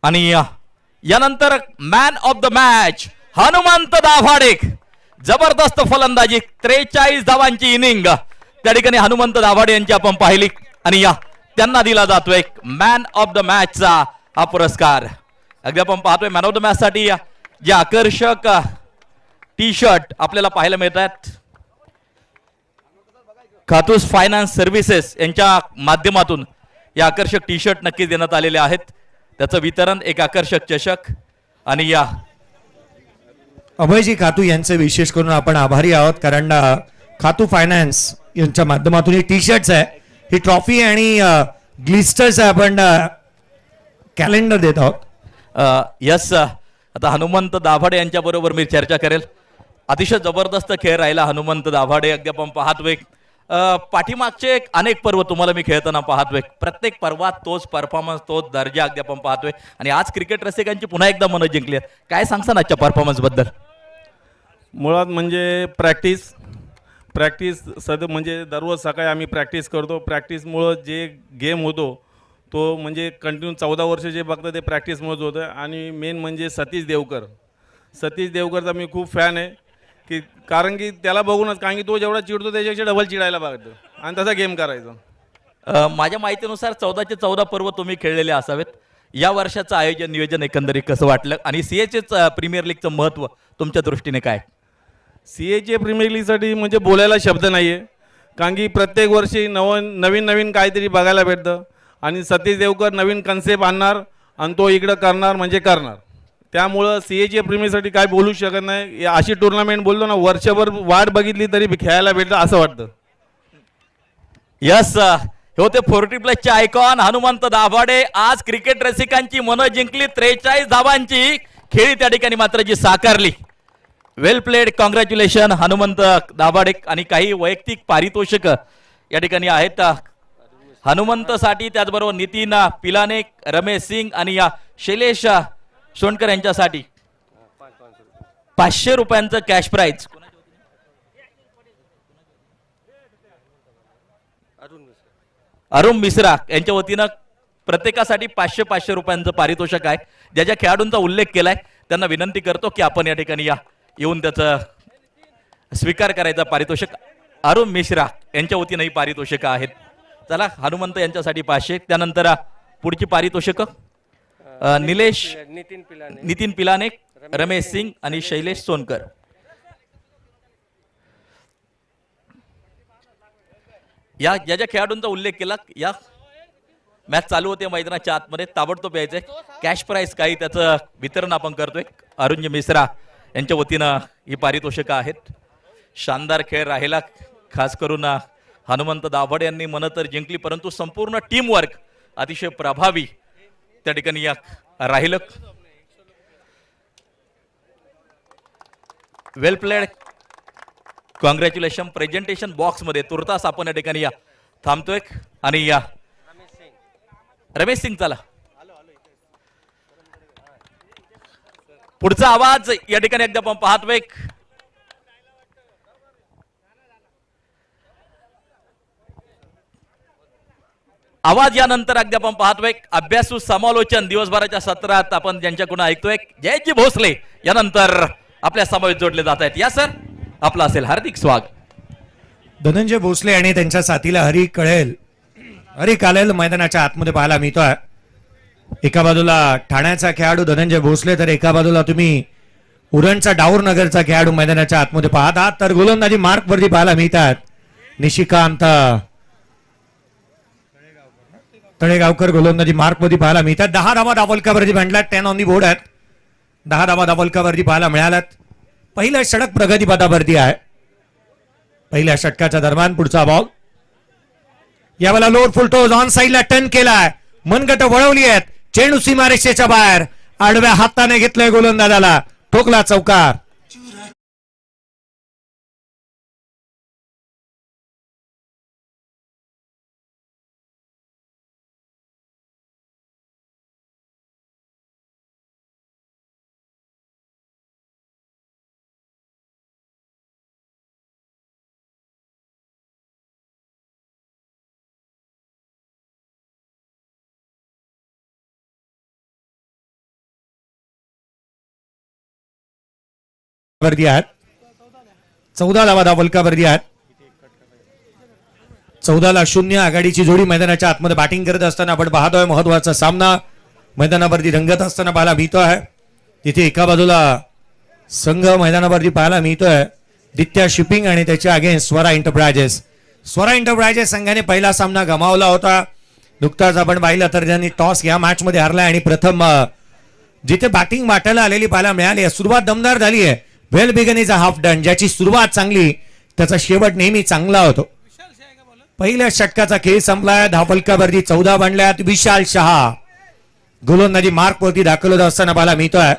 आणि यानंतर man of the match Hanumant Dabhade. जबरदस्त फलंदाजी, 43 धावांची इनिंग त्या ठिकाणी हनुमंत दाभाडे यांची आपण पाहिली आणि त्यांना दिला जातोय मॅन ऑफ द मॅचचा हा पुरस्कार. अगदी आपण पाहतोय मॅन ऑफ द मॅच साठी जे आकर्षक टी शर्ट आपल्याला पाहायला मिळतात खातूस फायनान्स सर्व्हिसेस यांच्या माध्यमातून या आकर्षक टी शर्ट नक्कीच देण्यात आलेले आहेत. त्याचं वितरण, एक आकर्षक चषक आणि या अभयजी खातू यांचे विशेष करून आपण आभारी आहोत, कारण खातू फायनान्स यांच्या माध्यमातून ही टी शर्ट्स आहे, ही ट्रॉफी आणि ग्लिस्टर्स आहे, आपण कॅलेंडर देत आहोत. यस, आता हनुमंत दाभाडे यांच्या बरोबर मी चर्चा करेल. अतिशय जबरदस्त खेळ राहिला हनुमंत दाभाडे. अगदी आपण पाहतोय पाठीमागचे अनेक पर्व तुम्हाला मी खेळताना पाहतोय, प्रत्येक पर्वात तोच परफॉर्मन्स, तोच दर्जा अगदी आपण पाहतोय आणि आज क्रिकेट रसिकांची पुन्हा एकदा मनं जिंकली आहेत. काय सांगता आजच्या परफॉर्मन्स बद्दल? मुळात म्हणजे प्रॅक्टिस म्हणजे दररोज सकाळी आम्ही प्रॅक्टिस करतो. प्रॅक्टिसमुळं जे गेम होतो तो म्हणजे कंटिन्यू 14 वर्ष जे बघतं ते प्रॅक्टिसमुळेच होतं. आणि मेन म्हणजे सतीश देवकरचा मी खूप फॅन आहे, की कारण की त्याला बघूनच, कारण की तो जेवढा चिडतो त्याच्यापेक्षा डबल चिडायला बघतो आणि तसा गेम करायचा. माझ्या माहितीनुसार 14चे 14 पर्व तुम्ही खेळलेले असावेत. या वर्षाचं आयोजन नियोजन एकंदरीत कसं वाटलं आणि सीएचएच प्रीमियर लीगचं महत्त्व तुमच्या दृष्टीने काय? सीएचे प्रीमियर लीगसाठी म्हणजे बोलायला शब्द नाही आहे, कारण की प्रत्येक वर्षी नवीन काहीतरी बघायला भेटतं आणि सतीश देवकर नवीन कन्सेप्ट आणणार आणि तो इकडं करणार म्हणजे करणार. त्यामुळं सीएचे प्रीमियरसाठी काय बोलू शकत नाही. अशी टुर्नामेंट बोलतो ना, वर्षभर वाट बघितली तरी खेळायला भेटतं असं वाटतं. यस, हे होते 40+ आयकॉन हनुमंत दाभाडे. आज क्रिकेट रसिकांची मनं जिंकली, 43 धावांची खेळी त्या ठिकाणी मात्र जी साकारली. वेल प्लेड, कॉंग्रॅच्युलेशन हनुमंत दाभाडे. आणि काही वैयक्तिक पारितोषिक या ठिकाणी आहेत हनुमंतसाठी, त्याचबरोबर नितीन पिलाने, रमेश सिंग आणि शैलेश सोनकर यांच्यासाठी 500 रुपयांचं कॅश प्राइज. अरुण मिश्रा यांच्या वतीनं प्रत्येकासाठी 500 रुपयांचं पारितोषिक आहे. ज्या खेळाडूंचा उल्लेख केलाय त्यांना विनंती करतो की आपण या ठिकाणी येऊन त्याचं स्वीकार करायचा. पारितोषिक अरुण मिश्रा यांच्या वतीनं ही पारितोषिक आहेत. चला, हनुमंत यांच्यासाठी 500. त्यानंतर पुढची पारितोषिक नितीन पिलाने, रमेश सिंग आणि शैलेश सोनकर. या ज्या खेळाडूंचा उल्लेख केला, या मॅच चालू होते मैदानाच्या आतमध्ये, ताबडतोब यायचंय. कॅश प्राइज काही त्याचं वितरण आपण करतोय. अरुण मिश्रा यांच्या वतीनं ही पारितोषिकं आहेत. शानदार खेळ राहिला, खास करून हनुमंत दाभाडे यांनी मनं तर जिंकली, परंतु संपूर्ण टीम वर्क अतिशय प्रभावी त्या ठिकाणी राहिलं. वेल प्लेड, कॉंग्रॅच्युलेशन. प्रेझेंटेशन बॉक्स मध्ये तुर्तास आपण या ठिकाणी थांबतोय आणि रमेश सिंग, चला पुढचा आवाज या ठिकाणी एकदा आपण पाहतोय. आवाज यानंतर अगदी आपण पाहतोय अभ्यासू समालोचन दिवसभराच्या सत्रात आपण ज्यांच्याकडून ऐकतोय जयजी भोसले यानंतर आपल्या समावेश जोडले जात आहेत. या सर, आपलं असेल हार्दिक स्वागत. धनंजय भोसले आणि त्यांच्या साथीला हरी कालेल मैदानाच्या आतमध्ये पाहायला मिळतोय. एका बाजूला ठाण्याचा खेळाडू धनंजय भोसले, तर एका बाजूला तुम्ही उरणचा डाऊर नगरचा खेळाडू मैदानाच्या आतमध्ये पाहत आहात. तर गोलंदाजी मार्क वरती पाहायला मिळतात निशिकांत तळेगावकर गोलंदाजी मार्क मध्ये पाहायला मिळतात. 10 धावा दाबोलकावरती भांडल्यात, 10 ऑन दी बोर्ड आहेत. 10 धावा दाबोलकावरती पाहायला मिळाल्यात. पहिलं षटक प्रगतीपथावरती आहे. पहिल्या षटकाच्या दरम्यान पुढचा बॉल, यावेळेला लोड फुल टोज ऑन साईडला टर्न केलाय, मनगट वळवली आहेत, चेंडू सीमारेषेच्या बाहेर आडव्या हाताने घेतलंय गोलंदाजाला, ठोकला चौकार. वरती आहेत. 14 धावा धावफलकावरती आहेत. 14-0 आघाडीची जोडी मैदानाच्या आतमध्ये बॅटिंग करत असताना आपण पाहतोय. महत्वाचा सामना मैदानावरती रंगत असताना पाहायला मिळतो आहे. तिथे एका बाजूला संघ मैदानावरती पाहायला मिळतोय दित्या शिपिंग आणि त्याच्या against Swara enterprises. Swara enterprises संघाने पहिला सामना गमावला होता. नुकताच आपण पाहिलं तर त्यांनी टॉस या मॅच मध्ये हारला आणि प्रथम जिथे बॅटिंग वाटायला आलेली पाहायला मिळाली आहे. सुरुवात दमदार झाली आहे. Well begun is a half done. ज्याची सुरुवात चांगली त्याचा शेवट नेहमी चांगला होतो. पहिल्या षटकाचा खेळ संपलाय. धावफलकावरती 14 बनल्यात. विशाल शहा गोलंदाजी मार्क वरती दाखल होत असताना पाहायला मिळतोय.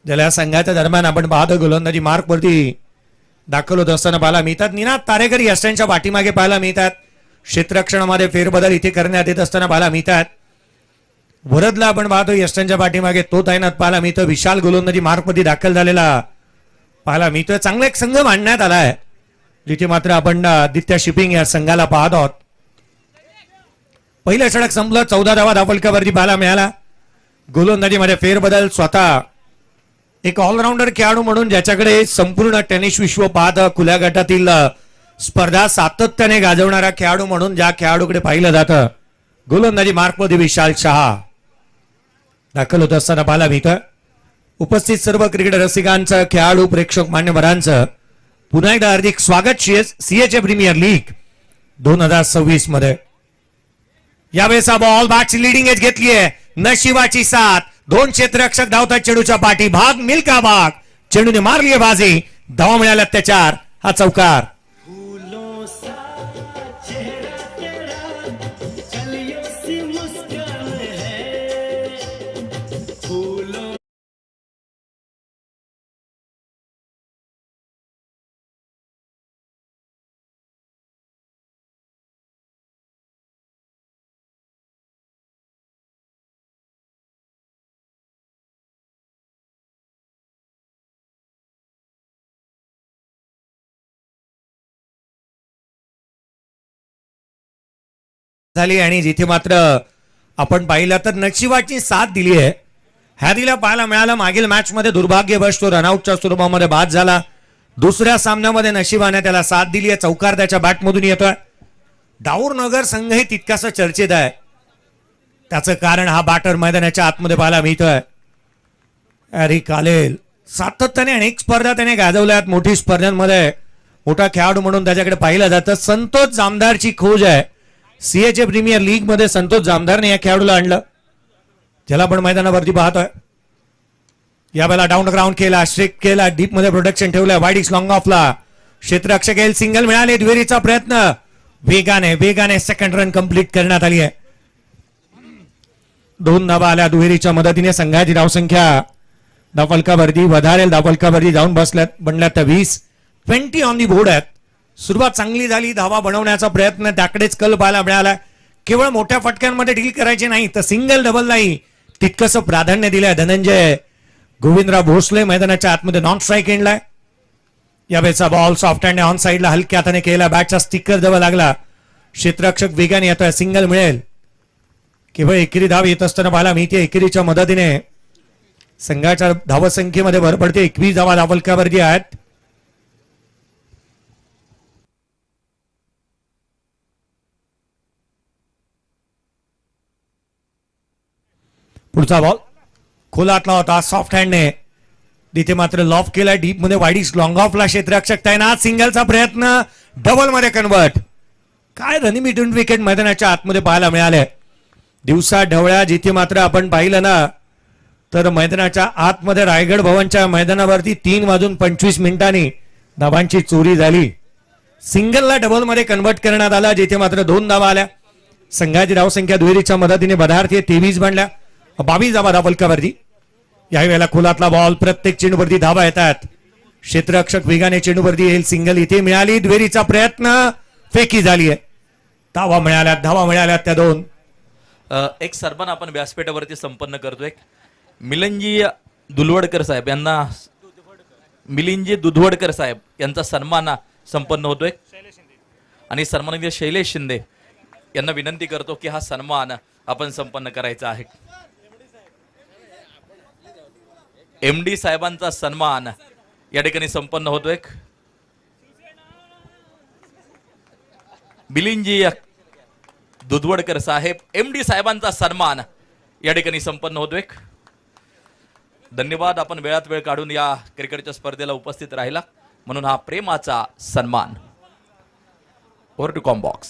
ज्याला संघाच्या दरम्यान आपण पाहतो गोलंदाजी मार्क वरती दाखल होत असताना पाहायला मिळतात. निनाद तारेकर यष्टांच्या पाठीमागे पाहायला मिळतात. क्षेत्ररक्षणामध्ये फेरबदल इथे करण्यात येत असताना पाहायला मिळतात. वरदला आपण पाहतो यष्टांच्या पाठीमागे तो तैनात पाहायला मिळतो. विशाल गोलंदाजी मार्क मध्ये दाखल झालेला पाहायला मिळतोय. चांगला एक संघ मांडण्यात आलाय जिथे मात्र आपण दित्या शिपिंग या संघाला पाहत आहोत. पहिलं षटक संपलं. 14 धावा धावफलकावरती पाहायला मिळाला. गोलंदाजीमध्ये फेरबदल. स्वतः एक ऑलराऊंडर खेळाडू म्हणून ज्याच्याकडे संपूर्ण टेनिस विश्व पाहत खुल्या गटातील स्पर्धा सातत्याने गाजवणारा खेळाडू म्हणून ज्या खेळाडूकडे पाहिलं जातं गोलंदाजी मार्कमध्ये विशाल शहा दाखल होत असताना पाहायला मिळतं. उपस्थित सर्व क्रिकेट रसिकांचं खेळाडू प्रेक्षक मान्यवरांचं पुन्हा एकदा हार्दिक स्वागत सीएचए प्रीमियर लीग 2026 मध्ये. यावेळेचा बॉल बॅटची लिडिंग एज घेतली आहे. नशिबाची साथ. 2 क्षेत्ररक्षक धावतात चेंडूच्या पाठी. भाग मिल्का भाग. चेंडूने मारली आहे बाजी. धावा मिळाल्या त्याच्यावर. हा चौकार. झाली आणि जिथे मात्र आपण पाहिलं तर नशिबाची साथ दिली आहे. हॅरीला पाहायला मिळालं मागील मॅच मध्ये दुर्भाग्यवश तो रनआउटच्या स्वरूपामध्ये बाद झाला. दुसऱ्या सामन्यामध्ये नशिबाने त्याला साथ दिली आहे. चौकार त्याच्या बॅटमधून येतोय. दाऊर नगर संघही तितकासा चर्चेत आहे. त्याचं कारण हा बॅटर मैदानाच्या आतमध्ये पाहायला मिळतोय. हॅरी कालेल सातत्याने अनेक स्पर्धा त्याने गाजवल्यात. मोठी स्पर्धांमध्ये मोठा खेळाडू म्हणून त्याच्याकडे पाहिलं जातं. संतोष जामदारची खोज आहे. सीएचए प्रीमियर लीग मध्ये संतोष जामदारने या खेळाडूला आणलं ज्याला आपण मैदानावरती पाहतोय. यावेळेला डाऊन ग्राउंड केला. स्ट्रिक केला. डीप मध्ये प्रोटेक्शन ठेवलं. वाईडिक्स लॉंग ऑफला क्षेत्ररक्षक येईल. सिंगल मिळाले. दुहेरीचा प्रयत्न वेगाने सेकंड रन कंप्लीट करण्यात आली आहे. 2 धावा आल्या दुहेरीच्या मदतीने. संघाची धावसंख्या धावफलकावरती वधारेल. धावफलकावरती जाऊन बनल्यात त्या 20 ऑन दी बोर्ड आहेत. सुरुवात चांगली झाली. धावा बनवण्याचा प्रयत्न त्याकडेच कल पाहायला मिळाला. केवळ मोठ्या फटक्यांमध्ये डील करायचे नाही तर सिंगल डबललाही तितकंसं प्राधान्य दिलंय. धनंजय गोविंदराव भोसले मैदानाच्या आतमध्ये नॉन स्ट्राईक एंडलाय. यावेळेचा बॉल सॉफ्ट हँड ऑन साईडला हलक्या हाताने केला. बॅटचा स्टिकर जवळ लागला. क्षेत्ररक्षक वेगाने येतोय. सिंगल मिळेल. केवळ एकेरी धाव येत असताना पाहायला मिळते. एकेरीच्या मदतीने संघाच्या धावसंख्येमध्ये भर पडते. 21 धावा धावफलकावरती आहेत. पुढचा बॉल खोलातला होता. सॉफ्ट हँडने तिथे मात्र लॉफ केला. डीप मध्ये वाईडिस लॉंग ऑफला क्षेत्ररक्षक तैनात. सिंगलचा प्रयत्न डबल मध्ये कन्वर्ट. काय रनिंग बिटवीन विकेट मैदानाच्या आतमध्ये पाहायला मिळाले. दिवसा ढवळ्या जिथे मात्र आपण पाहिलं ना तर मैदानाच्या आतमध्ये रायगड भवनच्या मैदानावरती 3:25 धावांची चोरी झाली. सिंगलला डबल मध्ये कन्वर्ट करण्यात आला जिथे मात्र 2 धावा आल्या. संघाची धावसंख्या दुहेरीच्या मदतीने बधारती 23 बनल्या. 22 धावा धावफलकावरती. याही वेळेला खोलातला बॉल. प्रत्येक चेंडूवरती धावा येतात. क्षेत्ररक्षक वेगाने चेंडूवरती येईल. सिंगल इथे मिळाली. दुहेरीचा प्रयत्न फेकी झाली आहे. धावा मिळाल्यात त्या 2. एक सन्मान आपण व्यासपीठावरती संपन्न करतोय. मिलिंदजी दुधवडकर साहेब यांना मिलिंदजी दुधवडकर साहेब यांचा सन्मान संपन्न होतोय आणि सन्माननीय शैलेश शिंदे यांना विनंती करतो की हा सन्मान आपण संपन्न करायचा आहे. एमडी साहेबांचा सन्मान या ठिकाणी संपन्न होतोय. बिलिंजी दुधवडकर साहेब MD साहेबांचा सन्मान या ठिकाणी संपन्न होतोय. धन्यवाद, आपण वेळात वेळ काढून या क्रिकेटच्या स्पर्धेला उपस्थित राहिला म्हणून हा प्रेमाचा सन्मान. Over to combox.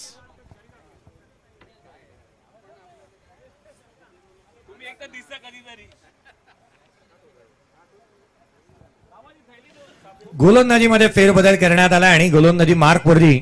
गोलंदाजीमध्ये फेरबदल करण्यात आला आणि गोलंदाजी मार्क वरती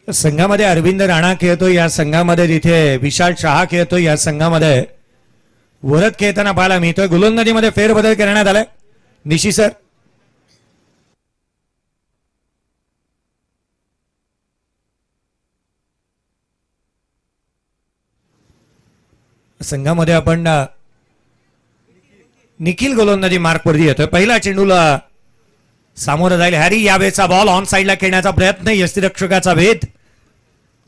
संघामध्ये अरविंद राणा खेळतो, या संघामध्ये जिथे विशाल शहा खेळतो, या संघामध्ये वरद खेळताना पाहायला मिळतोय. गोलंदाजीमध्ये फेरबदल करण्यात आलाय. निशी सर. संघामध्ये आपण निखिल गोलंदाजी मार्कवरती येतोय. पहिला चेंडूला सामोरं जाईल हॅरी. यावेळेचा बॉल ऑन साइडला खेळण्याचा प्रयत्न, यष्टीरक्षकाचा भेद.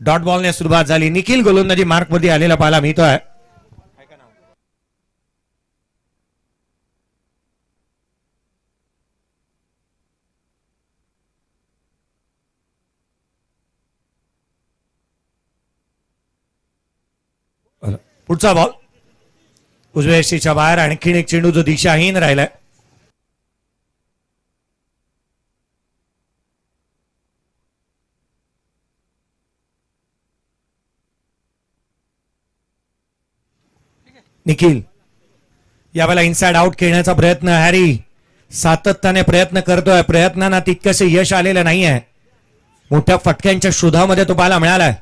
डॉट बॉलने सुरुवात झाली. निखिल गोलंदाजी मार्कवरती आलेला पाहायला मिळतोय. पुढचा बॉल उजव्या यष्टीच्या बाहेर. आणखीन एक चेंडू जो दिशाहीन राहिलाय. निखिल यावेळेला इनसाइड आउट खेळण्याचा प्रयत्न. हॅरी सातत्याने प्रयत्न करतोय, प्रयत्नांना तितकसे यश आलेलं नाहीये. मोठ्या फटक्यांच्या शोधामध्ये तो पाहायला मिळालाय.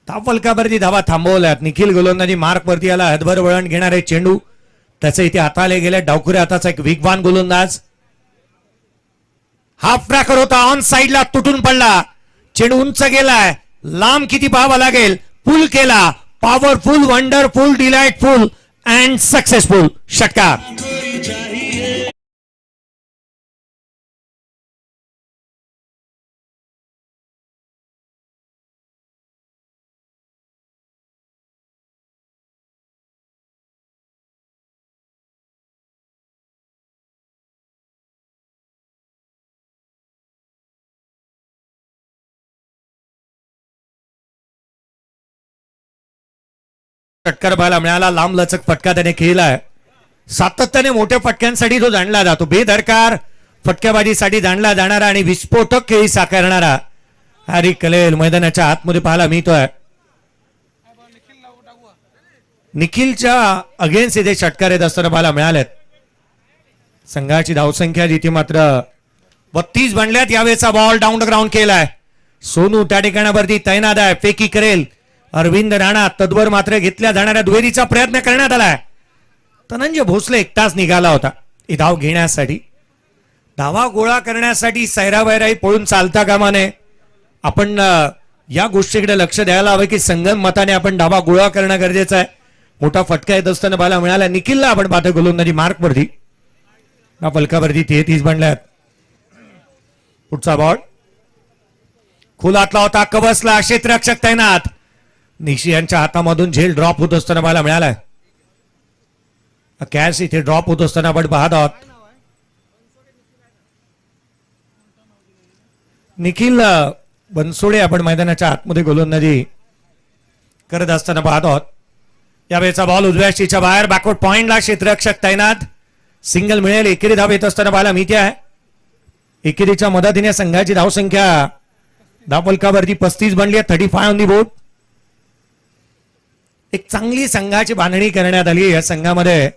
फलकावरती धावा थांबवल्यात. निखिल गोलंदाजी मार्क वरती आला. हातभर वळण घेणारे चेंडू त्याचे इथे हाताले गेले. डावखुऱ्या हाताचा एक वेगवान गोलंदाज. हाफ ट्रॅकर होता, ऑन साइडला तुटून पडला. चेंडू उंच गेलाय. लांब किती पाहावा लागेल. पुल केला. Powerful, wonderful, delightful and successful षटकार. षटकार पाहायला मिळाला. लांब लचक फटका त्याने खेळलाय. सातत्याने मोठ्या फटक्यांसाठी तो जाणला जातो. बेदरकार फटक्याबाजीसाठी जाणला जाणारा आणि विस्फोटक खेळी साकारणारा हॅरी कलेल मैदानाच्या आतमध्ये पाहायला मिळतोय. निखिलच्या अगेन्स्ट इथे षटकार येत असताना पाहायला मिळालेत. संघाची धावसंख्या जिथे मात्र 32 बनल्यात. यावेळेचा बॉल डाऊन द ग्राउंड केलाय. सोनू त्या ठिकाणावरती तैनात आहे. फेकी करेल अरविंद राणा. तद्वर मात्र घेतल्या जाणाऱ्या दुहेरीचा प्रयत्न करण्यात आलाय. धनंजय भोसले एकटाच निघाला होता ही धाव घेण्यासाठी. धावा गोळा करण्यासाठी सैरावैराई पळून चालता कामा नये. आपण या गोष्टीकडे लक्ष द्यायला हवं की संगम मताने आपण धावा गोळा करणं गरजेचं आहे. मोठा फटका येत असताना पाहायला मिळाला. निखिलला आपण पाहतो गोलंदाजी मार्कवरती. या फलकावरती 33 बनल्यात. पुढचा बॉल खोलातला होता. कबसला क्षेत्ररक्षक तैनात. निशी यांच्या हातामधून झेल ड्रॉप होत असताना पाहायला मिळालाय. कॅच इथे ड्रॉप होत असताना आपण पाहत आहोत. निखिल बनसोडे आपण मैदानाच्या आतमध्ये गोलंदाजी करत असताना पाहत आहोत. यावेळेचा बॉल उजव्या यष्टीच्या बाहेर. बॅकवर्ड पॉइंटला क्षेत्ररक्षक तैनात. सिंगल मिळेल. एकेरी धाव येत असताना पाहायला मिळते आहे. एकेरीच्या मदतीने संघाची धावसंख्या धावफलकावरती 35 बनली आहे. 35 ऑन दी बोर्ड. एक चांगली संघाची बांधणी करण्यात आली या संघामध्ये.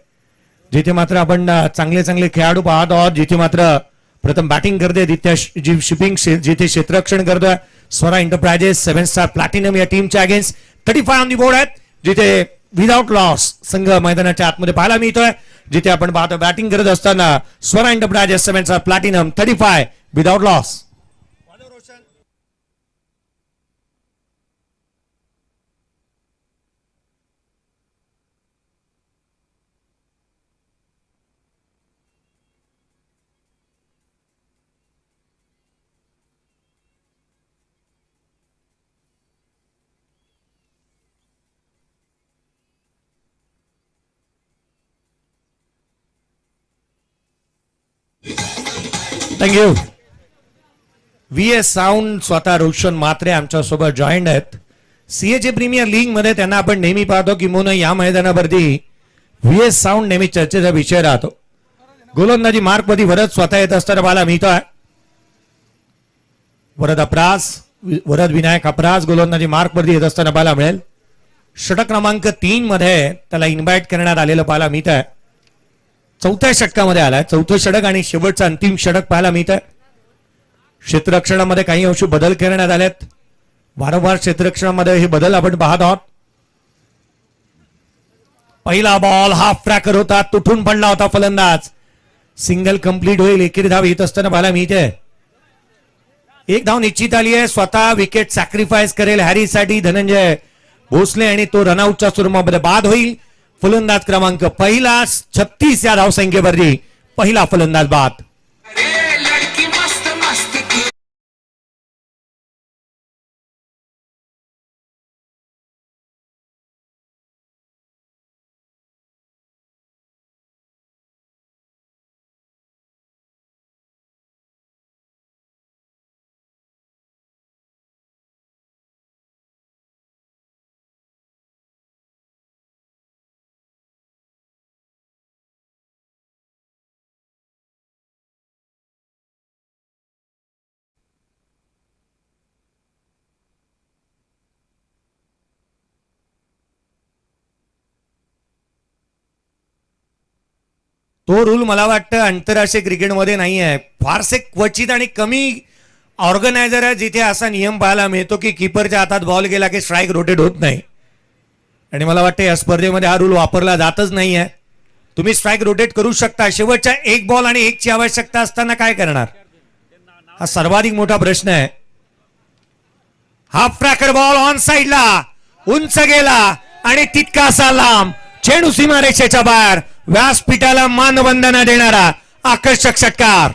जिथे मात्र आपण चांगले चांगले खेळाडू पाहत आहोत. जिथे मात्र प्रथम बॅटिंग करते जी शिपिंग जिथे क्षेत्ररक्षण करतोय स्वरा एंटरप्राइजेस 7 स्टार प्लॅटिनम या टीमच्या अगेन्स्ट 35 ऑन दी बोर्ड आहेत. जिथे विदाउट लॉस संघ मैदानाच्या आतमध्ये पाहायला मिळतोय. जिथे आपण पाहतो बॅटिंग करत असताना Swara enterprises 7 star platinum 35 without loss. Thank you. V S sound स्वतः रोशन म्हात्रे आमच्या सोबत जॉईंट आहेत. सीएचे प्रीमियर लीग मध्ये त्यांना आपण नेहमी पाहतो किंवा या मैदानावरती व्ही एस साऊंड नेहमी चर्चेचा विषय राहतो. गोलंदाजी मार्क मध्ये वरद स्वतः येत असताना पाहायला मिळतोय. वरद विनायक अपराज गोलंदाजी मार्क वरती येत असताना पाहायला मिळेल. षटक क्रमांक 3 मध्ये त्याला इन्व्हाइट करण्यात आलेलं पाहायला मिळत आहे. चौथ्या षटकामध्ये आलाय. चौथं षटक आणि शेवटचं अंतिम षटक पाहायला मिळत आहे. क्षेत्ररक्षणामध्ये काही अंश बदल करण्यात आलेत. वारंवार क्षेत्ररक्षणामध्ये हे बदल आपण पाहत आहोत. पहिला बॉल हाफ ट्रॅकर होता, तुटून पडला होता फलंदाज. सिंगल कंप्लीट होईल. एकेरी धाव येत असताना पाहायला मिळते. एक धाव निश्चित आली आहे. स्वतः विकेट सॅक्रिफाईस करेल हॅरीसाठी धनंजय भोसले आणि तो रनआउटच्या स्वरूपामध्ये बाद होईल. फलंदाज क्रमांक पहिला 36 या धावसंख्येवरती पहिला फलंदाज बाद. तो रूल मला वाटतं आंतरराष्ट्रीय क्रिकेटमध्ये नाही आहे. फारसे क्वचित आणि कमी ऑर्गनायझर आहे जिथे असा नियम पाहायला मिळतो की कीपरच्या हातात बॉल गेला की स्ट्राईक रोटेट होत नाही. आणि मला वाटतं या स्पर्धेमध्ये हा रूल वापरला जातच नाही आहे. तुम्ही स्ट्राईक रोटेट करू शकता. शेवटच्या 1 बॉल आणि 1 ची आवश्यकता असताना काय करणार, हा सर्वाधिक मोठा प्रश्न आहे. हाफ ट्रॅकर बॉल ऑन साइडला उंच गेला आणि तितकासा लांब चेंडू सीमारेषेच्या बाहेर. व्यासपीठाला मानवंदना देणारा आकर्षक षटकार.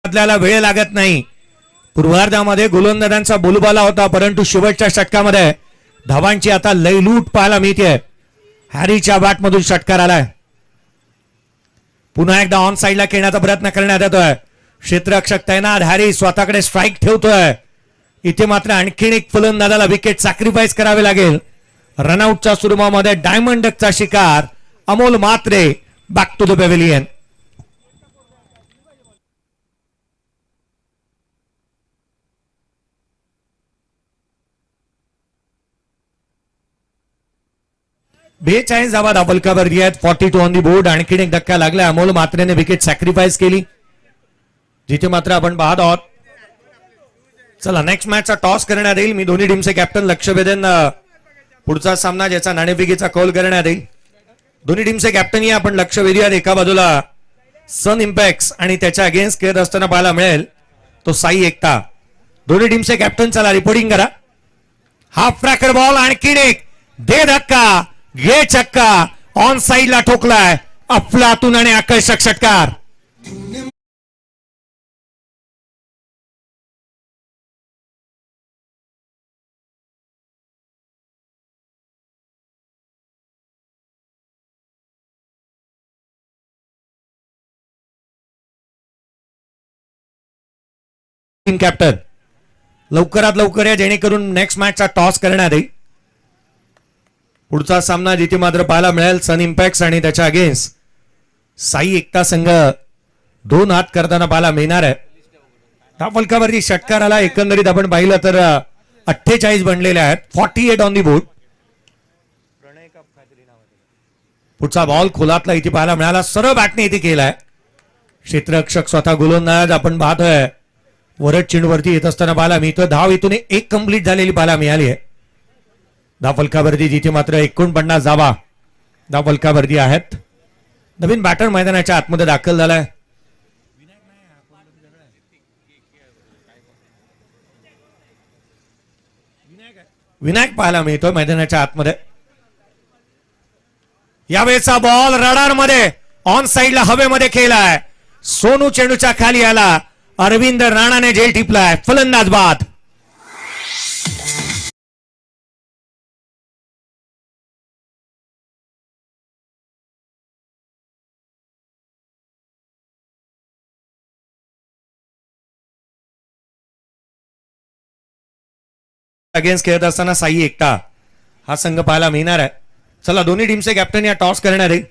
आपल्याला वेळ लागत नाही. पूर्वार्धामध्ये गोलंदाजांचा बोलबाला होता, परंतु शेवटच्या षटकामध्ये धावांची आता लयलूट पाहायला मिळते. हॅरीच्या बॅटमधून षटकार आलाय. पुन्हा एकदा ऑन साइडला खेळण्याचा प्रयत्न करण्यात येतोय. क्षेत्ररक्षक तैनात. हॅरी स्वतःकडे स्ट्राईक ठेवतोय. इथे मात्र आणखीन एक फलंदाजाला विकेट सॅक्रिफाईस करावे लागेल. रनआउटच्या स्वरूपामध्ये डायमंड डकचा शिकार Amol Mhatre back to the pavilion. बेचाळीस धावा धावफलकावरती आहेत. 42 ऑन दी बोर्ड. आणखीन एक धक्का लागला. अमोल म्हात्रेने विकेट सॅक्रिफाईस केली. जिथे मात्र आपण पाहत आहोत. चला नेक्स्ट मॅचचा टॉस करण्यात येईल. मी दोन्ही टीमचे कॅप्टन लक्ष वेधन पुढचा सामना ज्याचा नाणेफेकीचा कॉल करण्यात येईल. दोन्ही टीमचे कॅप्टन या आपण लक्ष वेधूयात. एका बाजूला सन इम्पॅक्ट आणि त्याच्या अगेन्स्ट खेळत असताना पाहायला मिळेल तो साई एकता. दोन्ही टीमचे कॅप्टन चला रिपोर्टिंग करा. हाफ ट्रॅकर बॉल आणखीन एक दे धक्का घे चक्का ऑन साइडला ठोकलाय. अफलातून आणि आकर्षक षटकार. टीम कॅप्टन लवकरात लवकर या जेणेकरून नेक्स्ट मॅचचा टॉस करण्यात येईल. पुढचा सामना जिथे मात्र पाहायला मिळेल सन इम्पॅक्ट आणि त्याच्या अगेन्स्ट साई एकता संघ 2 हात करताना पाहायला मिळणार आहे. धावफलकावरती षटकाराला एकंदरीत आपण पाहिलं तर 48 बनलेले आहेत. 48 ऑन दी बोर्ड. पुढचा बॉल खोलातला इथे पाहायला मिळाला. सरळ बॅटने इथे केलाय. क्षेत्ररक्षक स्वतः गोलंदाज आपण पाहतोय. वरद चेंडूवरती येत असताना पाहायला मिळतं. धाव इथून 1 कंप्लीट झालेली पाहायला मिळाली आहे. धावफलकावरती जिथे मात्र 49 धावा धावफलकावरती आहेत. नवीन बॅटर मैदानाच्या आतमध्ये दाखल झालाय. विनायक पाहायला मिळतोय मैदानाच्या आतमध्ये. यावेळेचा बॉल रडार मध्ये ऑन साइडला हवेमध्ये खेळलाय. सोनू चेंडूच्या खाली आला. अरविंद राणाने झेल टिपलाय. फलंदाज बाद. अगेन्स्ट खेळत असताना साई एकटा हा संघ पाहायला मिळणार आहे. चला दोन्ही टीमचे कॅप्टन या टॉस करणार आहे.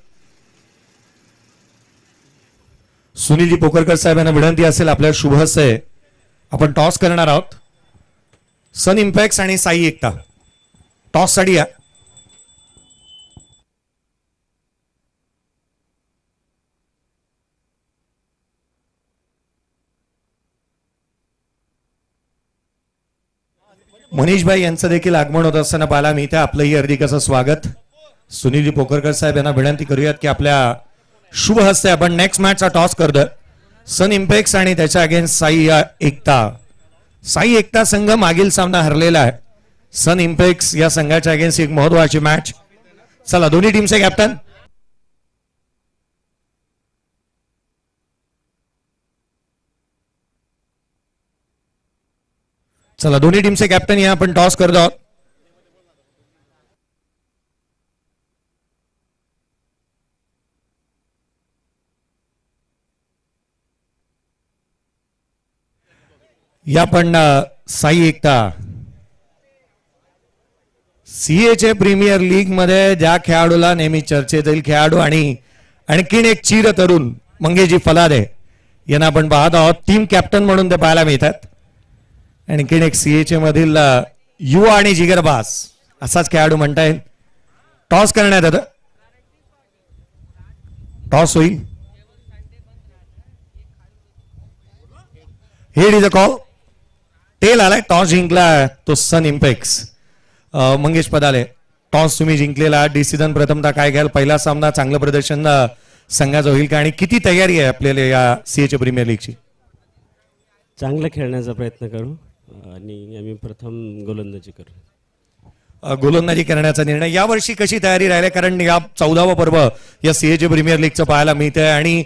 सुनीलजी पोकरकर साहेब यांना विनंती असेल आपल्या शुभ हस्ते आपण टॉस करणार आहोत. सन इम्पॅक्ट आणि साई एकटा टॉस साठी या. मनीषभाई यांचं देखील आगमन होत असताना पाहायला मिळते. आपलंही हार्दिक असं स्वागत. सुनीलजी पोकरकर साहेब यांना विनंती करूयात की आपल्या शुभ हस्ते आपण नेक्स्ट मॅचचा टॉस करतोय. सन इम्पॅक्ट आणि त्याच्या अगेन्स्ट साई एकता. साई एकता संघ मागील सामना हरलेला आहे. सन इम्पॅक्ट या संघाच्या अगेन्स्ट एक महत्वाची मॅच. चला दोन्ही टीमचे कॅप्टन. चला दोन्ही टीमचे कॅप्टन या आपण टॉस करतो आहोत. या पण साई एकता सीएचे प्रीमियर लीग मध्ये ज्या खेळाडूला नेहमी चर्चेत येईल खेळाडू आणि आणखीन एक चिर तरुण मंगेशजी फलादे यांना आपण पाहत आहोत. टीम कॅप्टन म्हणून ते पाहायला मिळतात. आणखीन एक सीएचे मधील युवा आणि जिगरबाज असाच खेळाडू म्हणता येईल. टॉस करण्यात येतं. टॉस होईल. Head is a call. Tail आलाय. टॉस जिंकला तो सन इम्पॅक्स. मंगेश पदाले टॉस तुम्ही जिंकलेला. डिसिजन प्रथमतः काय घ्याल. पहिला सामना चांगलं प्रदर्शन संघाचं होईल का आणि किती तयारी आहे आपल्याला या सीएच्या प्रीमियर लीगची. चांगलं खेळण्याचा प्रयत्न करू आणि आम्ही प्रथम गोलंदाजी करू. गोलंदाजी करण्याचा निर्णय. यावर्षी कशी तयारी राहिली कारण या 14वं पर्व या सीएचे प्रीमियर लीगचं पाहायला मिळतंय आणि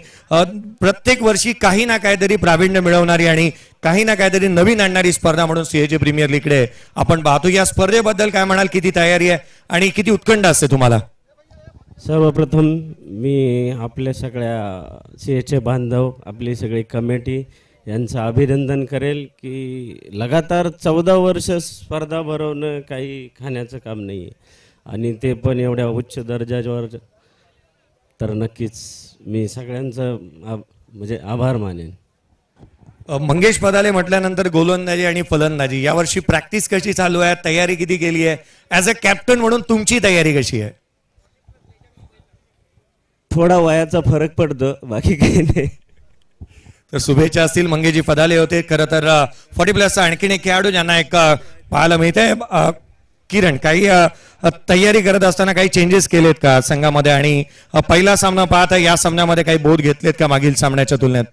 प्रत्येक वर्षी काही ना काहीतरी प्रावीण्य मिळवणारी आणि काही ना काहीतरी नवीन आणणारी स्पर्धा म्हणून सीएचे प्रीमियर लीगकडे आपण पाहतो. या स्पर्धेबद्दल काय म्हणाल. किती तयारी आहे आणि किती उत्कंठ असते तुम्हाला. सर्वप्रथम मी आपल्या सगळ्या सीएचे बांधव आपली सगळी कमिटी यांचं अभिनंदन करेल की लगातार 14 वर्ष स्पर्धा भरवणं काही खाण्याचं काम नाही आहे आणि ते पण एवढ्या उच्च दर्जावर. तर नक्कीच मी सगळ्यांचं म्हणजे आभार मानेन. मंगेश पदाले म्हटल्यानंतर गोलंदाजी आणि फलंदाजी यावर्षी प्रॅक्टिस कशी चालू आहे. तयारी किती केली आहे. ॲज अ कॅप्टन म्हणून तुमची तयारी कशी आहे. थोडा वयाचा फरक पडतो बाकी काही नाही. तर शुभेच्छा असतील. मंगेशजी पदाले होते. खरं तर 40+ आणखीन एक खेळाडू ज्यांना एक पाहायला मिळते. किरण काही तयारी करत असताना काही चेंजेस केलेत का संघामध्ये आणि पहिला सामना पाहता या सामन्यामध्ये काही बोध घेतलेत का मागील सामन्याच्या तुलनेत.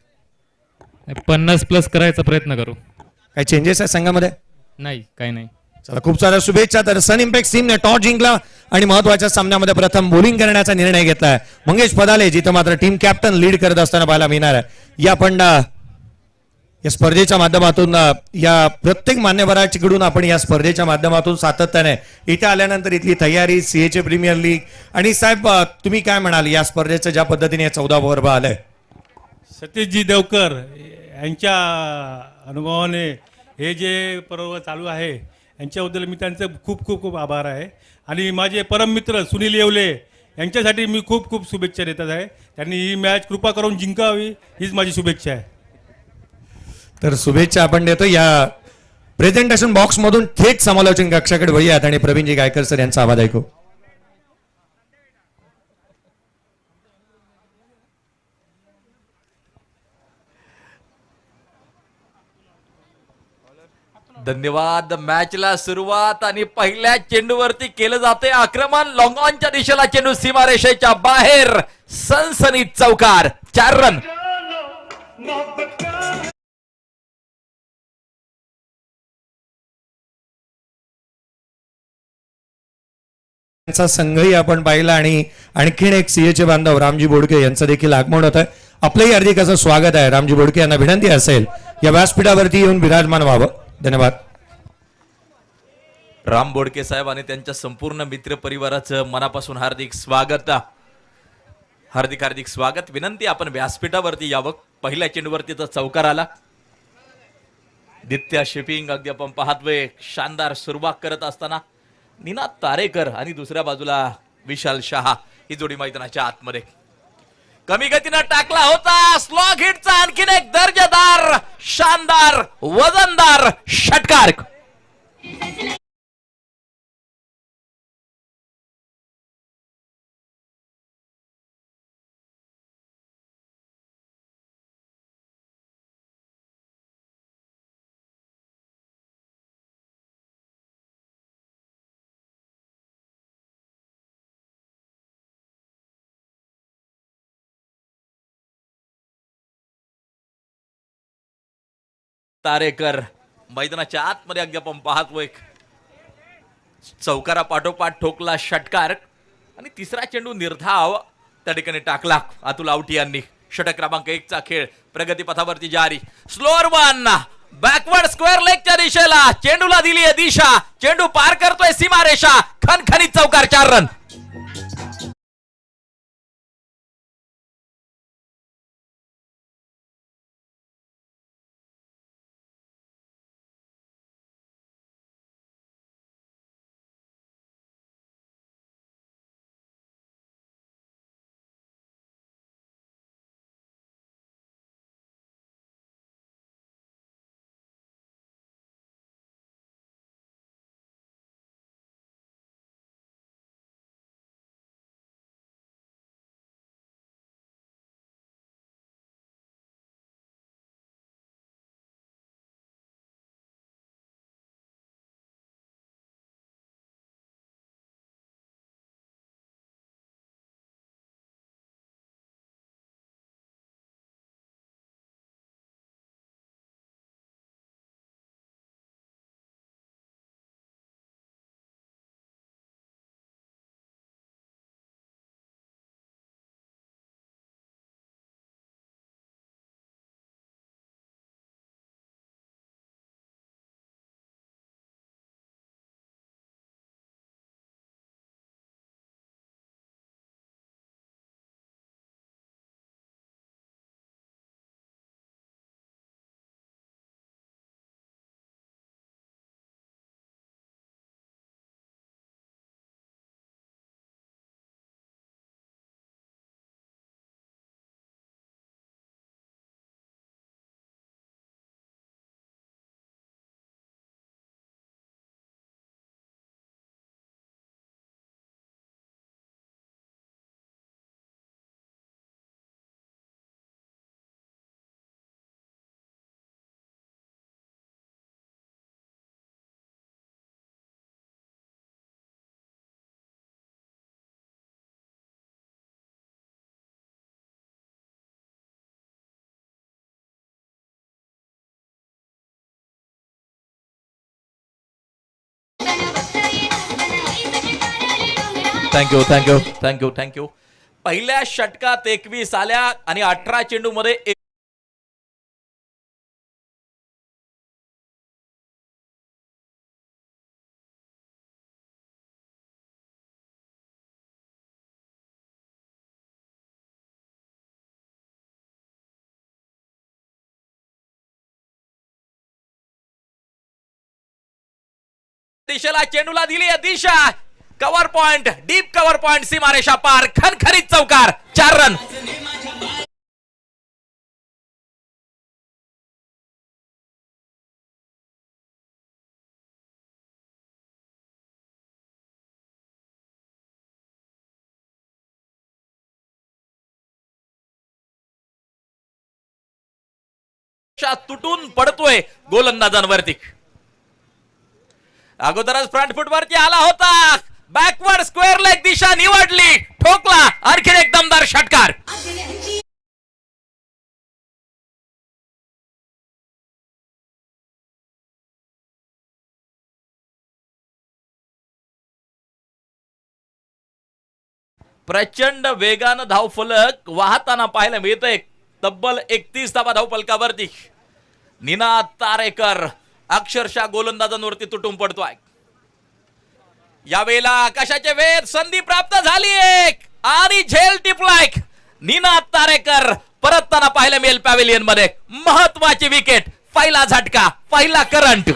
50+ करायचा प्रयत्न करू. काही चेंजेस आहे संघामध्ये. नाही काही नाही. चला खूप साऱ्या शुभेच्छा. तर सन इम्पॅक्ट टीमने टॉस जिंकला आणि महत्वाच्या सामन्यामध्ये प्रथम बॉलिंग करण्याचा निर्णय घेतलाय. मंगेश पदाले जिथं मात्र टीम कॅप्टन लीड करत असताना पाहायला मिळणार आहे. या पण या स्पर्धेच्या माध्यमातून या प्रत्येक मान्यवराकडून आपण या स्पर्धेच्या माध्यमातून सातत्याने इथे आल्यानंतर इथली तयारी सीएचे प्रीमियर लीग आणि साहेब तुम्ही काय म्हणाल या स्पर्धेचं ज्या पद्धतीने 14 पर्व आलंय. सतीशजी देवकर यांच्या अनुभवाने हे जे पर्व चालू आहे यांच्याबद्दल मी त्यांचे खूप खूप खूप आभार आहे आणि माझे परममित्र सुनील येवले यांच्यासाठी मी खूप खूप शुभेच्छा देतात आहे. त्यांनी ही मॅच कृपा करून जिंकावी हीच माझी शुभेच्छा आहे. तर शुभेच्छा आपण देतो. या प्रेझेंटेशन बॉक्स मधून थेट समालोचन कक्षाकडे वळूयात आणि प्रवीणजी गायकर सर यांचा आवाज ऐकू. धन्यवाद. मॅचला सुरुवात आणि पहिल्या चेंडूवरती केलं जाते आक्रमण. लॉंग ऑनच्या दिशेला चेंडू सीमारेषेच्या बाहेर. सनसनीत चौकार. 4 रन. त्यांचा संघही आपण पाहिला आणि आणखीन एक सीएचे बांधव रामजी बोडके यांचं देखील आगमन होत आहे. आपलंही हार्दिक असं स्वागत आहे. रामजी बोडके यांना विनंती असेल या व्यासपीठावरती येऊन विराजमान व्हावं. धन्यवाद. राम बोडके साहेब आणि त्यांच्या संपूर्ण मित्र परिवाराचं मनापासून हार्दिक स्वागत. हार्दिक स्वागत. विनंती आपण व्यासपीठावरती यावं. पहिल्या चेंडूवरतीचा चौकार आला. दित्या शिपिंग अगदी आपण पाहतोय शानदार सुरुवात करत असताना निनाद तारेकर आणि दुसऱ्या बाजूला विशाल शहा ही जोडी मैदानाच्या आतमध्ये. कमी गतीनं टाकला होता. स्लॉग हिटचा आणखीन एक दर्जेदार शानदार वजनदार षटकार. तारेकर मैदानाच्या आतमध्ये अगदी आपण पाहतोय चौकारा पाठोपाठ ठोकला षटकार आणि तिसरा चेंडू निर्धाव त्या ठिकाणी टाकला अतुल आवटी यांनी. षटक क्रमांक 1 चा खेळ प्रगती पथावरती जारी. स्लोअर वन बॅकवर्ड स्क्वेअर लेगच्या दिशेला चेंडूला दिली दिशा. चेंडू पार करतोय सीमारेषा. खणखणीत चौकार. 4 रन. थँक्यू. पहिल्या षटकात 21 आल्या आणि 18 चेंडू मध्ये दिशेला चेंडूला दिली दिशा. Cover point. Deep cover point. सीमारेषा पार. खणखणीत चौकार. 4 रन. तुटून पडतोय गोलंदाजांवरती. अगोदरच फ्रंट फुट वरती आला होता, बॅकवर्ड स्क्वेअर लेग दिशा निवडली, ठोकला, आणखी एक दमदार षटकार. प्रचंड वेगानं धावफलक वाहताना पाहायला मिळतंय. तब्बल 31 धावा धावफलकावरती. निनाद तारेकर अक्षरशः गोलंदाजांवरती तुटून पडतोय. यावेळेला आकाशाचे वेध, संधी प्राप्त झाली एक आणि झेल टिपलाय. निनाद तारेकर परतताना पाहायला मिळेल पॅव्हिलियन मध्ये. महत्वाची विकेट, पहिला झटका, पहिला करंट.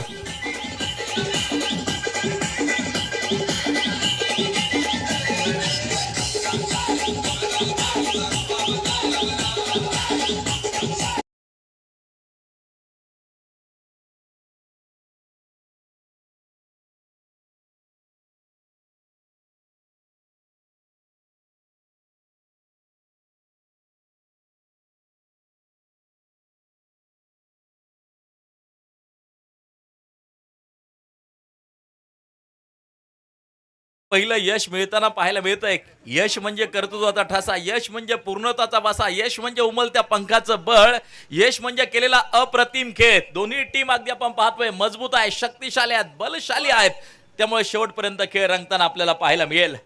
पहिलं यश मिळताना पाहायला मिळतंय. यश म्हणजे कर्तृत्वाचा ठसा, यश म्हणजे पूर्णताचा वासा, यश म्हणजे उमलत्या पंखाचं बळ, यश म्हणजे केलेला अप्रतिम खेळ. दोन्ही टीम अगदी आपण पाहतोय मजबूत आहे, शक्तिशाली आहेत, बलशाली आहेत. त्यामुळे शेवटपर्यंत खेळ रंगताना आपल्याला पाहायला मिळेल.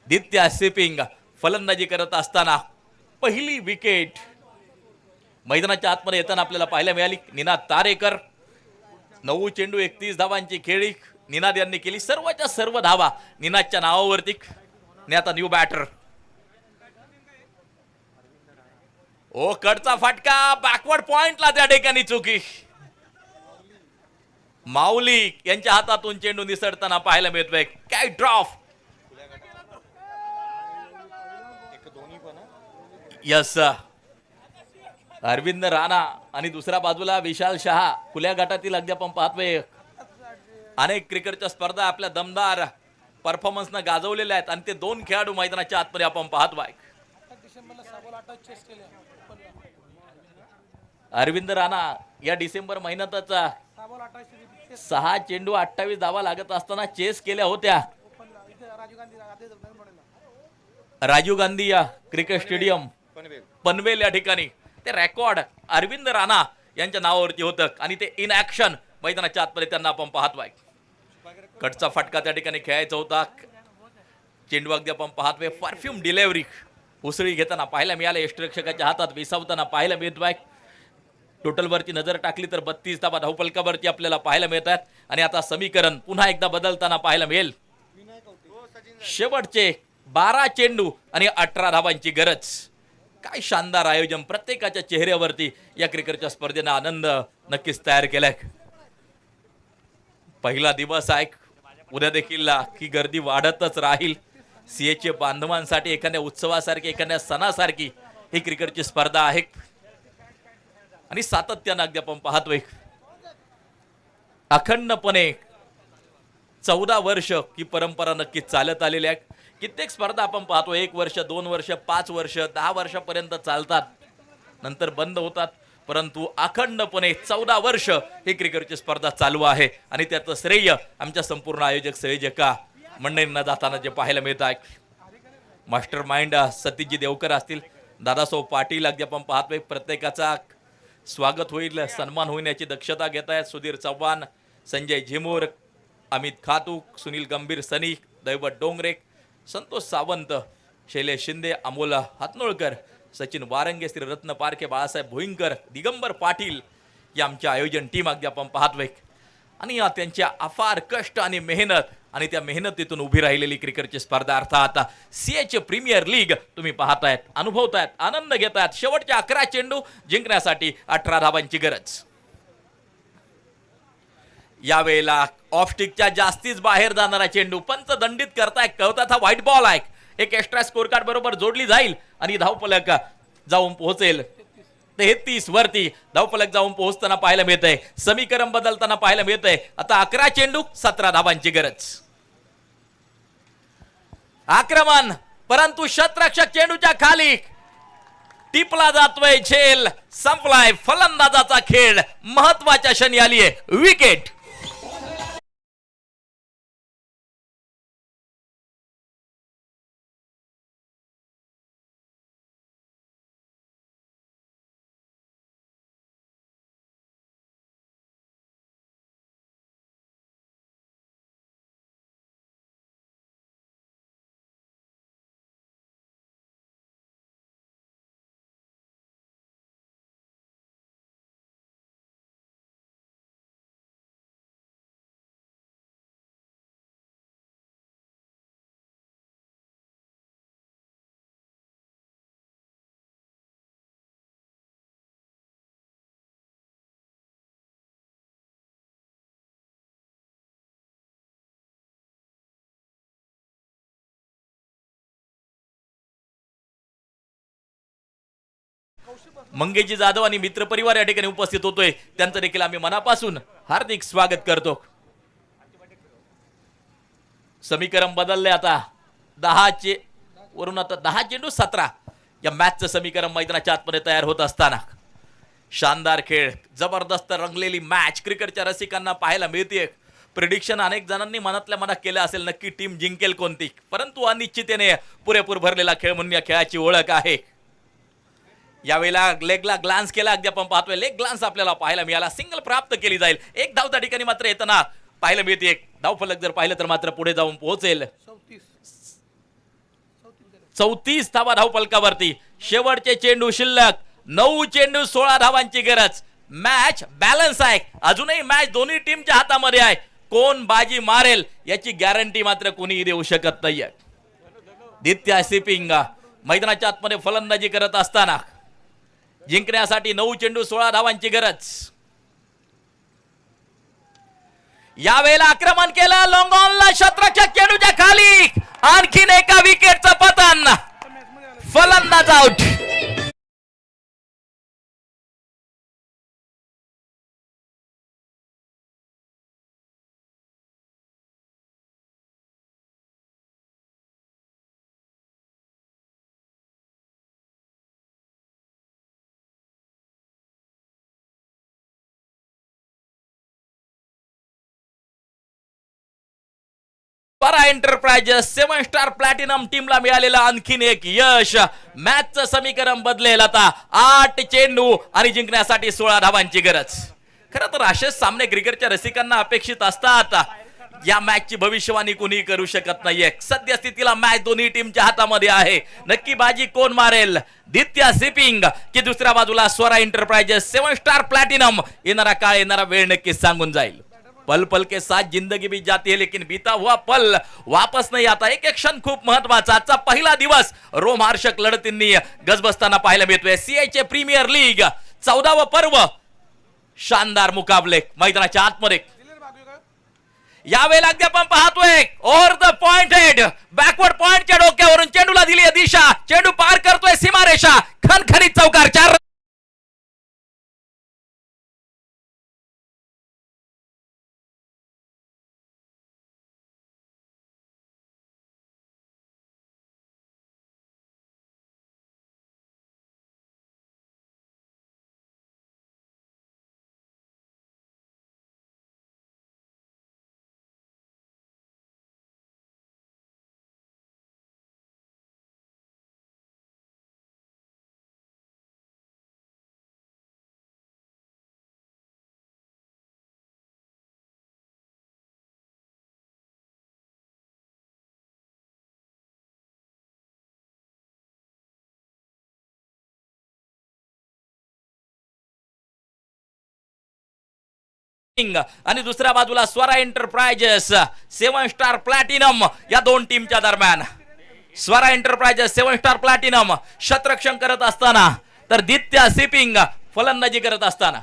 दित्या सिपिंग फलंदाजी करत असताना पहिली विकेट मैदानाच्या आतमध्ये येताना आपल्याला पाहायला मिळाली. निनाद तारेकर 9 चेंडू 31 धावांची खेळी निनाद यांनी केली. सर्वच्या सर्व धावा निनादच्या नावावरती. आणि आता न्यू बॅटर. ओ कडचा फटका, बॅकवर्ड पॉइंटला त्या ठिकाणी चुकी. माऊली यांच्या हातातून चेंडू निसटताना पाहायला मिळतोय. काय ड्रॉप. यस, अरविंद राणा आणि दुसऱ्या बाजूला विशाल शहा. खुल्या गटातील अगदी आपण पाहतोय अनेक क्रिकेटच्या स्पर्धा आपल्या दमदार परफॉर्मन्सनं गाजवलेल्या आहेत आणि ते 2 खेळाडू मैदानाच्या आतमध्ये आपण पाहतोय. अरविंद राणा या डिसेंबर महिन्यातच 6 चेंडू 28 धावा लागत असताना चेस केल्या होत्या. राजीव गांधी या क्रिकेट स्टेडियम पनवेल या ठिकाणी ते रेकॉर्ड अरविंद राणा यांच्या नावावरती होतं आणि ते इन ऍक्शन मैदानाच्या आतमध्ये त्यांना आपण पाहतोय. कटचा फटका त्या ठिकाणी खेळायचा होता. चेंडू अगदी आपण पाहतोय. परफ्यूम डिलेव्हरी उसळी घेताना पाहायला मिळाले. यष्टीरक्षकाच्या हातात विसावताना पाहायला मिळतोय. टोटल वरती नजर टाकली तर 32 धावा धावफलकावरती आपल्याला पाहायला मिळतात आणि आता समीकरण पुन्हा एकदा बदलताना पाहायला मिळेल. शेवटचे 12 चेंडू आणि 18 धावांची गरज. काय शानदार आयोजन. प्रत्येकाच्या चेहऱ्यावरती या क्रिकेटच्या स्पर्धेनं आनंद नक्कीच तयार केलाय. पहिला दिवस आहे. उद्या देखील ही गर्दी वाढतच राहील. सीएचे बांधवांसाठी एखाद्या उत्सवासारखी, एखाद्या सणासारखी ही क्रिकेटची स्पर्धा आहे आणि सातत्यानं अगदी आपण पाहतोय अखंडपणे 14 वर्ष ही परंपरा नक्कीच चालत आलेली आहे. कित्येक स्पर्धा आपण पाहतो 1 वर्ष, 2 वर्ष, 5 वर्ष, 10 वर्षापर्यंत चालतात, नंतर बंद होतात. परंतु अखंडपणे 14 वर्ष ही क्रिकेटची स्पर्धा चालू आहे आणि त्याचं श्रेय आमच्या संपूर्ण आयोजक संयोजका मंडळींना जाताना जे पाहायला मिळत आहे. मास्टर माइंड सतीशजी देवकर असतील, दादासाहेब पाटील अगदी आपण पाहतोय. प्रत्येकाचा स्वागत होईल, सन्मान होईल याची दक्षता घेत आहेत. सुधीर चव्हाण, संजय झिमूर, अमित खातूक, सुनील गंभीर, सनी दैवत डोंगरे, संतोष सावंत, शैलेश शिंदे, अमोल हातनोळकर, सचिन वारंगे, श्री रत्न पारखे, बाळासाहेब भोईंकर, दिगंबर पाटील या आमच्या आयोजन टीम अगदी आपण पाहतोय. आणि त्यांच्या अफार कष्ट आणि मेहनत आणि त्या मेहनतीतून उभी राहिलेली क्रिकेटची स्पर्धा अर्थात सीएचे प्रीमियर लीग तुम्ही पाहतायत, अनुभवतायत, आनंद घेतायत. शेवटच्या 11 चेंडू जिंकण्यासाठी 18 धावांची गरज. यावेळेला ऑफस्टिकच्या जास्तीच बाहेर जाणारा चेंडू पंच दंडित करताय. कळतात हा व्हाईट बॉल आहे. एक एक्स्ट्रा स्कोर कार्ड बरोबर जोडली जाईल आणि धावफलक जाऊन पोहोचेल 33 वरती. धावफलक जाऊन पोहोचताना पाहायला मिळतंय. समीकरण बदलताना पाहायला मिळतंय. आता 11 चेंडू 17 धावांची गरज. आक्रमण, परंतु शतरक्षक चेंडूच्या खाली टिपला जातोय. झेल संपलाय. फलंदाजाचा खेळ. महत्वाच्या क्षणी आलीये विकेट. मंगेजी जाधव आणि मित्र परिवार या ठिकाणी उपस्थित होतोय, त्यांचं देखील आम्ही मनापासून हार्दिक स्वागत करतो. समीकरण बदलले आता 10 वरून आता 10 चेंडू 17 या मॅचचं समीकरण मैदानाच्या आतमध्ये तयार होत असताना शानदार खेळ, जबरदस्त रंगलेली मॅच क्रिकेटच्या रसिकांना पाहायला मिळते. प्रिडिक्शन अनेक जणांनी मनातल्या मनात केलं असेल नक्की टीम जिंकेल कोणती, परंतु अनिश्चिततेने पुरेपूर भरलेला खेळ म्हणून या खेळाची ओळख आहे. यावेळेला लेगला ग्लान्स केला, अगदी आपण पाहतोय लेग ग्लान्स आपल्याला पाहायला मिळाला. सिंगल प्राप्त केली जाईल. एक धाव त्या ठिकाणी मात्र येताना पाहायला मिळते. एक धाव फलक जर पाहिलं तर मात्र पुढे जाऊन पोहोचेल. 34 धावा धाव फलकावरती. शेवटचे चेंडू शिल्लक. 9 चेंडू 16 धावांची गरज. मॅच बॅलन्स आहे. अजूनही मॅच दोन्ही टीमच्या हातामध्ये आहे. कोण बाजी मारेल याची गॅरंटी मात्र कोणीही देऊ शकत नाहीये. दित्या सिपिंग मैदानाच्या आतमध्ये फलंदाजी करत असताना जिंकण्यासाठी 9 चेंडू 16 धावांची गरज. यावेळेला आक्रमण केलं लॉंग ऑनला, शतरक्षक चेंडूच्या खाली. आणखीन एका विकेटचं पतन. फलंदाज आउट. परा एंटरप्राइजेस 7 स्टार प्लॅटिनम टीमला मिळालेलं आणखीन एक यश. मॅचचं समीकरण बदलेल आता. 8 चेंडू आणि जिंकण्यासाठी 16 धावांची गरज. खरं तर असेच सामने क्रिकेटच्या रसिकांना अपेक्षित असतात. या मॅचची भविष्यवाणी कोणी करू शकत नाहीये. सद्यस्थितीला मॅच दोन्ही टीमच्या हातामध्ये आहे. नक्की बाजी कोण मारेल, दित्या सिपिंग की दुसऱ्या बाजूला स्वरा एंटरप्राइजेस 7 स्टार प्लॅटिनम. येणारा काळ, येणारा वेळ नक्कीच सांगून जाईल. पल पल के साथ जिंदगी भी जाती है लेकिन बीता हुआ पल वापस नहीं आता. एक एक क्षण खूप महत्वाचा. आजचा पहिला दिवस रोमहर्षक लढतींनी गजबजताना पाहायला मिळतोय. सीआयचे प्रीमियर लीग 14व पर्व. शानदार मुकाबले मैदानाच्या आतमध्ये. यावेळेला अगदी आपण पाहतोय over the point head, backward पॉइंटच्या डोक्यावरून चेंडूला दिली आहे दिशा. चेंडू पार करतोय सीमारेषा. खणखणीत चौकार. 4 आणि दुसऱ्या बाजूला स्वरा एंटरप्राइजेस 7 स्टार प्लॅटिनम या दोन टीमच्या दरम्यान. स्वरा एंटरप्राइजेस 7 स्टार प्लॅटिनम शतरक्षण करत असताना तर दित्या सिपिंग फलंदाजी करत असताना.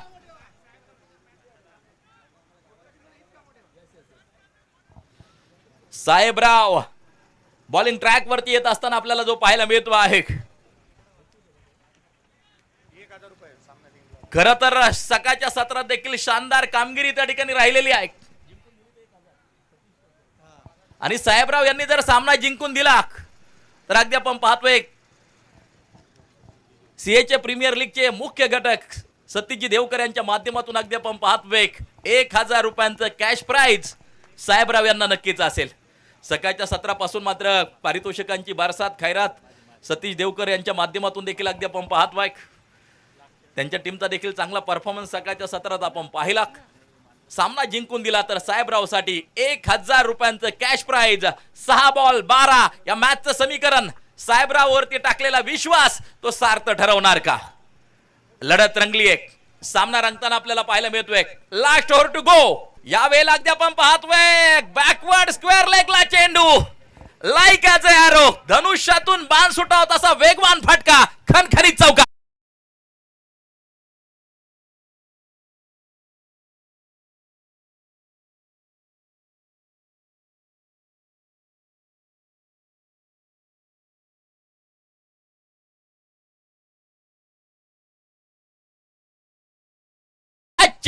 साहेबराव बॉलिंग ट्रॅक वरती येत असताना आपल्याला जो पाहायला मिळतो आहे. खर तर सकाळच्या सत्रात देखील शानदार कामगिरी त्या ठिकाणी राहिलेली आहे. आणि साहेबराव यांनी जर सामना जिंकून दिला तर अगदी आपण पाहतोय सीएचे प्रीमियर लीगचे मुख्य घटक सतीजी देवकर यांच्या माध्यमातून अगदी आपण पाहतोय 1000 रुपयांचं कॅश प्राइज साहेबराव यांना नक्कीच असेल. सकाळच्या सत्रापासून मात्र पारितोषिकांची बरसात खैरात सतीश देवकर यांच्या माध्यमातून देखील अगदी आपण पाहतोय. त्यांच्या टीमचा देखील चांगला परफॉर्मन्स सकाळच्या सत्रात आपण पाहिला. सामना जिंकून दिला तर साहेबरावसाठी 1000 रुपयांचं कॅश प्राइज. 6 बॉल 12 या मॅचचं समीकरण. साहेबराववरती टाकलेला विश्वास तो सार्थ ठरवणार का. लढत रंगली एक. सामना रंगताना आपल्याला पाहायला मिळतोय. Last over to go. यावेळेला अगदी आपण पाहतोय बॅकवर्ड स्क्वेअर लेगला चेंडू. Like as a arrow. धनुष्यातून बाण सुटाव तसा वेगवान फटका. खणखणीत चौका.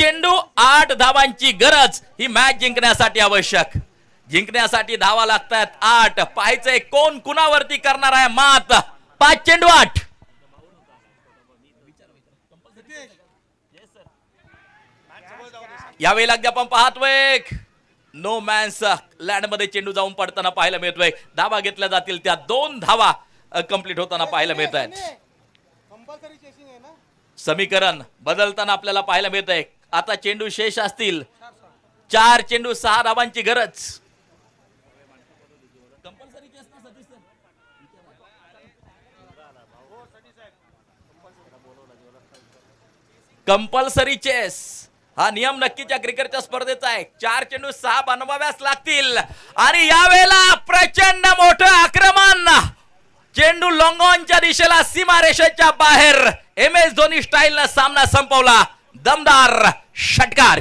चेंडू 8 धावांची गरज ही मॅच जिंकण्यासाठी आवश्यक. जिंकण्यासाठी धावा लागतात 8. पाहायचंय कोण कुणावरती करणार आहे मात. 5 चेंडू 8. यावेळेला अगदी आपण पाहतोय नो मॅन्स लँड मध्ये चेंडू जाऊन पडताना पाहायला मिळतोय. धावा घेतल्या जातील त्या 2 धावा कंप्लीट होताना पाहायला मिळत आहेत. समीकरण बदलताना आपल्याला पाहायला मिळत आहे. आता चेंडू शेष असतील 4 चेंडू 6 धावांची गरज. कंपल्सरी चेस हा नियम नक्कीच्या क्रिकेटच्या स्पर्धेचा आहे. 4 चेंडू 6 बनवाव्याच लागतील आणि यावेळेला प्रचंड मोठं आक्रमण. चेंडू लॉंगॉनच्या दिशेला सीमारेषेच्या बाहेर. MS धोनी स्टाईलनं सामना संपवला. दमदार षटकार.